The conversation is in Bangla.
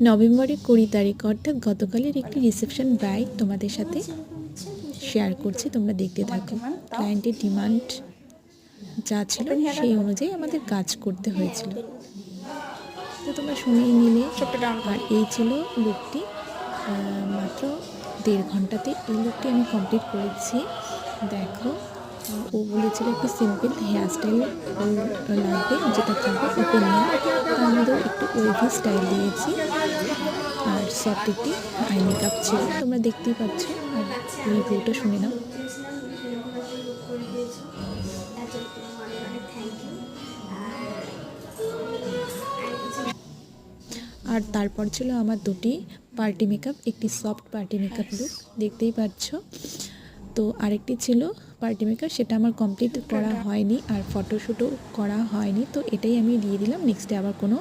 নভেম্বরের 20 তারিখ অর্থাৎ গতকালের একটি রিসেপশন ব্রাইড তোমাদের সাথে শেয়ার করছি, তোমরা দেখতে থাকো। ক্লায়েন্টের ডিমান্ড যা ছিল সেই অনুযায়ী আমাদের কাজ করতে হয়েছিল, তো তোমরা শুনেই নিলে। আর এই ছিল লুকটি, মাত্র 1.5 ঘন্টাতে এই লুকটি আমি কমপ্লিট করেছি। দেখো, ও বলেছিল একটু সিম্পল হেয়ার স্টাইল লাগবে, যেটা থাকবে ওপেন হেয়ার, তার মধ্যেও একটু ওয়েভি স্টাইল দিয়েছি। আর সফট একটি আই মেকআপ ছিল, তোমরা দেখতেই পাচ্ছ। আর রিভিউটা শুনে নাও। আর তারপর ছিল আমার দুটি পার্টি মেকআপ, একটি সফট পার্টি মেকআপ লুক দেখতেই পাচ্ছ। তো আরেকটি ছিল পার্টি মেকআপ, সেটা আমার কমপ্লিট করা হয়নি আর ফটোশ্যুটও করা হয়নি, তো এটাই আমি দিয়ে দিলাম। নেক্সটে আবার কোনো